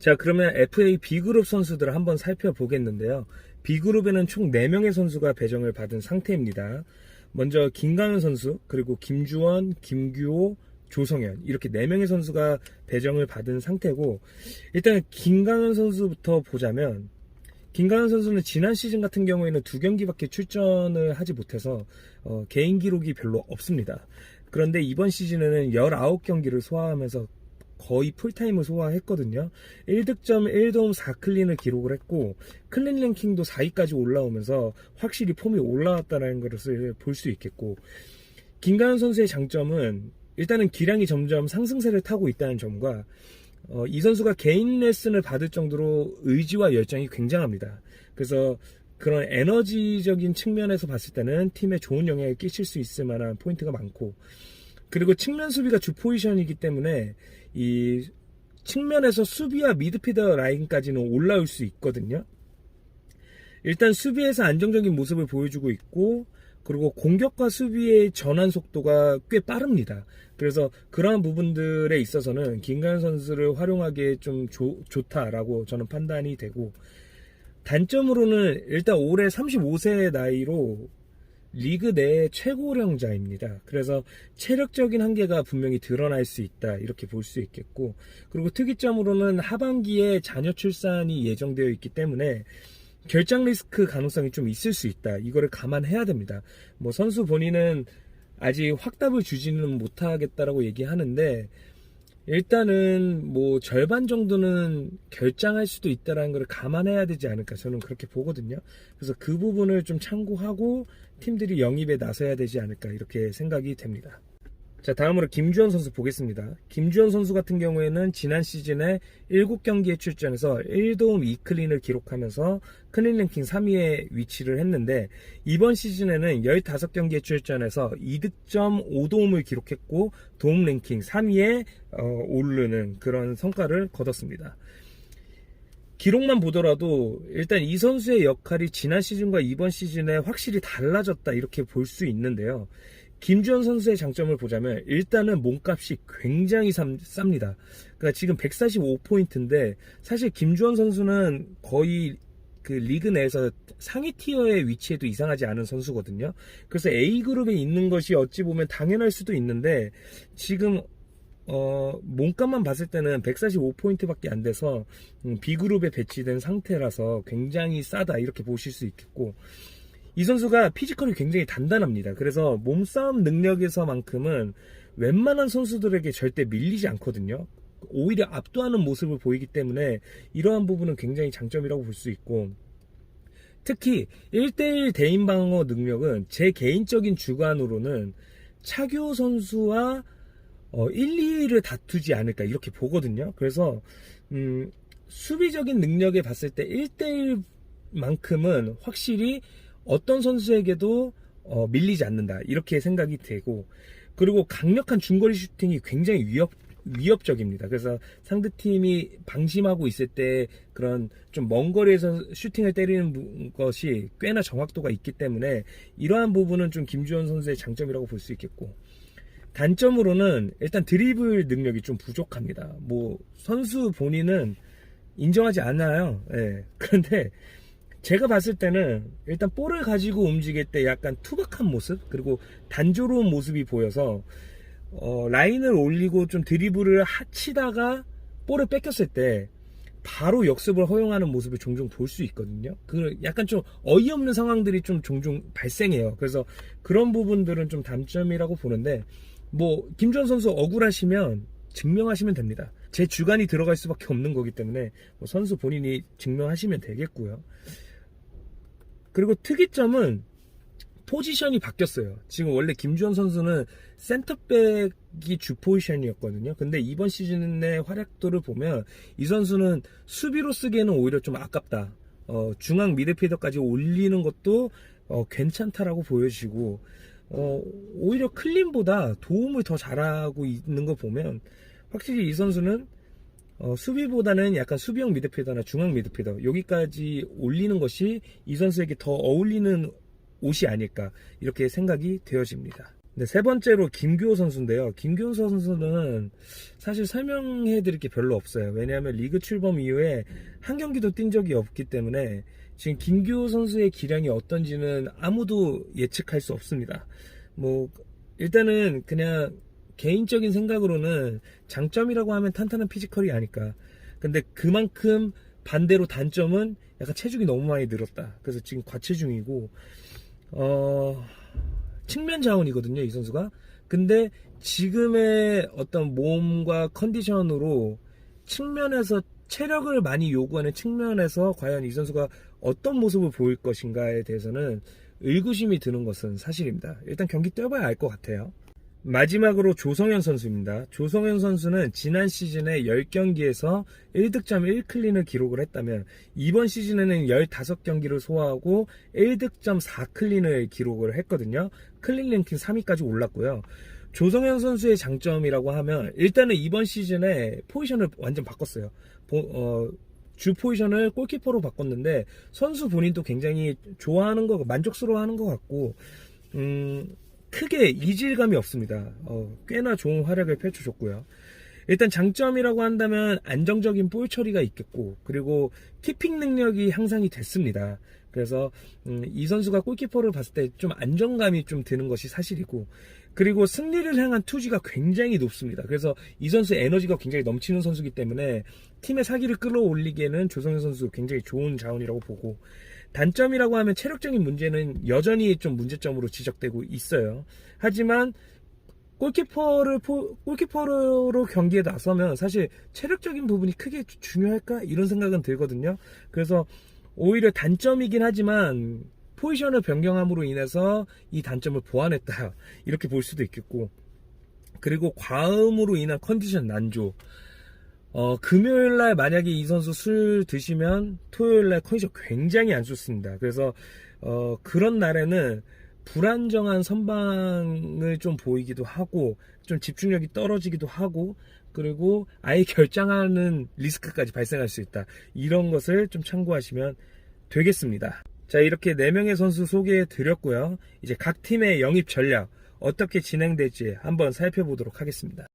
자, 그러면 FA B그룹 선수들을 한번 살펴보겠는데요. B그룹에는 총 4명의 선수가 배정을 받은 상태입니다. 먼저 김강현 선수, 그리고 김주원, 김규호, 조성현, 이렇게 4명의 선수가 배정을 받은 상태고, 일단 김강현 선수부터 보자면, 김강현 선수는 지난 시즌 같은 경우에는 2경기밖에 출전을 하지 못해서 개인 기록이 별로 없습니다. 그런데 이번 시즌에는 19경기를 소화하면서 거의 풀타임을 소화했거든요. 1득점 1도움 4클린을 기록을 했고, 클린 랭킹도 4위까지 올라오면서 확실히 폼이 올라왔다는 것을 볼 수 있겠고, 김강현 선수의 장점은 일단은 기량이 점점 상승세를 타고 있다는 점과, 이 선수가 개인 레슨을 받을 정도로 의지와 열정이 굉장합니다. 그래서 그런 에너지적인 측면에서 봤을 때는 팀에 좋은 영향을 끼칠 수 있을 만한 포인트가 많고, 그리고 측면 수비가 주 포지션이기 때문에 이 측면에서 수비와 미드필더 라인까지는 올라올 수 있거든요. 일단 수비에서 안정적인 모습을 보여주고 있고, 그리고 공격과 수비의 전환 속도가 꽤 빠릅니다. 그래서 그러한 부분들에 있어서는 김강현 선수를 활용하기에 좀 좋다라고 저는 판단이 되고, 단점으로는 일단 올해 35세 나이로 리그 내 최고령자입니다. 그래서 체력적인 한계가 분명히 드러날 수 있다, 이렇게 볼 수 있겠고, 그리고 특이점으로는 하반기에 자녀 출산이 예정되어 있기 때문에 결장 리스크 가능성이 좀 있을 수 있다. 이거를 감안해야 됩니다. 뭐 선수 본인은 아직 확답을 주지는 못하겠다라고 얘기하는데, 일단은 뭐 절반 정도는 결장할 수도 있다는 걸 감안해야 되지 않을까, 저는 그렇게 보거든요. 그래서 그 부분을 좀 참고하고 팀들이 영입에 나서야 되지 않을까, 이렇게 생각이 됩니다. 자, 다음으로 김주원 선수 보겠습니다. 김주원 선수 같은 경우에는 지난 시즌에 7경기에 출전해서 1도움 2클린을 기록하면서 클린 랭킹 3위에 위치를 했는데, 이번 시즌에는 15경기에 출전해서 2득점 5도움을 기록했고 도움 랭킹 3위에 오르는 그런 성과를 거뒀습니다. 기록만 보더라도 일단 이 선수의 역할이 지난 시즌과 이번 시즌에 확실히 달라졌다, 이렇게 볼 수 있는데요. 김주원 선수의 장점을 보자면 일단은 몸값이 굉장히 쌉니다. 그러니까 지금 145포인트인데 사실 김주원 선수는 거의 그 리그 내에서 상위 티어의 위치에도 이상하지 않은 선수거든요. 그래서 A그룹에 있는 것이 어찌 보면 당연할 수도 있는데, 지금 몸값만 봤을 때는 145포인트밖에 안 돼서 B그룹에 배치된 상태라서 굉장히 싸다, 이렇게 보실 수 있겠고, 이 선수가 피지컬이 굉장히 단단합니다. 그래서 몸싸움 능력에서만큼은 웬만한 선수들에게 절대 밀리지 않거든요. 오히려 압도하는 모습을 보이기 때문에 이러한 부분은 굉장히 장점이라고 볼 수 있고, 특히 1대1 대인 방어 능력은 제 개인적인 주관으로는 차규호 선수와 1, 2위를 다투지 않을까, 이렇게 보거든요. 그래서 수비적인 능력에 봤을 때 1대1만큼은 확실히 어떤 선수에게도 밀리지 않는다, 이렇게 생각이 되고, 그리고 강력한 중거리 슈팅이 굉장히 위협적입니다. 그래서 상대팀이 방심하고 있을 때 그런 좀 먼 거리에서 슈팅을 때리는 것이 꽤나 정확도가 있기 때문에 이러한 부분은 좀 김주원 선수의 장점이라고 볼 수 있겠고, 단점으로는 일단 드리블 능력이 좀 부족합니다. 뭐 선수 본인은 인정하지 않아요. 예. 그런데 제가 봤을 때는 일단 볼을 가지고 움직일 때 약간 투박한 모습, 그리고 단조로운 모습이 보여서 라인을 올리고 좀 드리블을 치다가 볼을 뺏겼을 때 바로 역습을 허용하는 모습을 종종 볼 수 있거든요. 그 약간 좀 어이없는 상황들이 좀 종종 발생해요. 그래서 그런 부분들은 좀 단점이라고 보는데, 뭐 김주원 선수 억울하시면 증명하시면 됩니다. 제 주관이 들어갈 수밖에 없는 거기 때문에 뭐 선수 본인이 증명하시면 되겠고요. 그리고 특이점은 포지션이 바뀌었어요. 지금 원래 김주원 선수는 센터백이 주 포지션이었거든요. 근데 이번 시즌의 활약도를 보면 이 선수는 수비로 쓰기에는 오히려 좀 아깝다. 중앙 미드필더까지 올리는 것도 괜찮다라고 보여지고, 오히려 클린보다 도움을 더 잘하고 있는 거 보면 확실히 이 선수는 수비보다는 약간 수비형 미드필더나 중앙 미드필더, 여기까지 올리는 것이 이 선수에게 더 어울리는 옷이 아닐까, 이렇게 생각이 되어집니다. 네, 세 번째로 김규호 선수인데요. 김규호 선수는 사실 설명해 드릴 게 별로 없어요. 왜냐하면 리그 출범 이후에 한 경기도 뛴 적이 없기 때문에 지금 김규호 선수의 기량이 어떤지는 아무도 예측할 수 없습니다. 뭐 일단은 그냥 개인적인 생각으로는 장점이라고 하면 탄탄한 피지컬이 아닐까. 근데 그만큼 반대로 단점은 약간 체중이 너무 많이 늘었다. 그래서 지금 과체중이고 측면 자원이거든요, 이 선수가. 근데 지금의 어떤 몸과 컨디션으로 측면에서 체력을 많이 요구하는 측면에서 과연 이 선수가 어떤 모습을 보일 것인가에 대해서는 의구심이 드는 것은 사실입니다. 일단 경기 뛰어봐야 알 것 같아요. 마지막으로 조성현 선수입니다. 조성현 선수는 지난 시즌에 10경기에서 1득점 1클린을 기록을 했다면 이번 시즌에는 15경기를 소화하고 1득점 4클린을 기록을 했거든요. 클린 랭킹 3위까지 올랐고요. 조성현 선수의 장점이라고 하면 일단은 이번 시즌에 포지션을 완전 바꿨어요. 주 포지션을 골키퍼로 바꿨는데 선수 본인도 굉장히 좋아하는 거, 만족스러워하는 것 같고 크게 이질감이 없습니다. 꽤나 좋은 활약을 펼쳐줬고요. 일단 장점이라고 한다면 안정적인 볼 처리가 있겠고, 그리고 키핑 능력이 향상이 됐습니다. 그래서 이 선수가 골키퍼를 봤을 때 좀 안정감이 좀 드는 것이 사실이고, 그리고 승리를 향한 투지가 굉장히 높습니다. 그래서 이 선수의 에너지가 굉장히 넘치는 선수이기 때문에 팀의 사기를 끌어올리기에는 조성현 선수 굉장히 좋은 자원이라고 보고, 단점이라고 하면 체력적인 문제는 여전히 좀 문제점으로 지적되고 있어요. 하지만 골키퍼로 경기에 나서면 사실 체력적인 부분이 크게 중요할까? 이런 생각은 들거든요. 그래서 오히려 단점이긴 하지만 포지션을 변경함으로 인해서 이 단점을 보완했다. 이렇게 볼 수도 있겠고, 그리고 과음으로 인한 컨디션 난조. 금요일날 만약에 이 선수 술 드시면 토요일날 컨디션 굉장히 안 좋습니다. 그래서 그런 날에는 불안정한 선방을 좀 보이기도 하고, 좀 집중력이 떨어지기도 하고, 그리고 아예 결장하는 리스크까지 발생할 수 있다. 이런 것을 좀 참고하시면 되겠습니다. 자, 이렇게 4명의 선수 소개해 드렸고요. 이제 각 팀의 영입 전략 어떻게 진행될지 한번 살펴보도록 하겠습니다.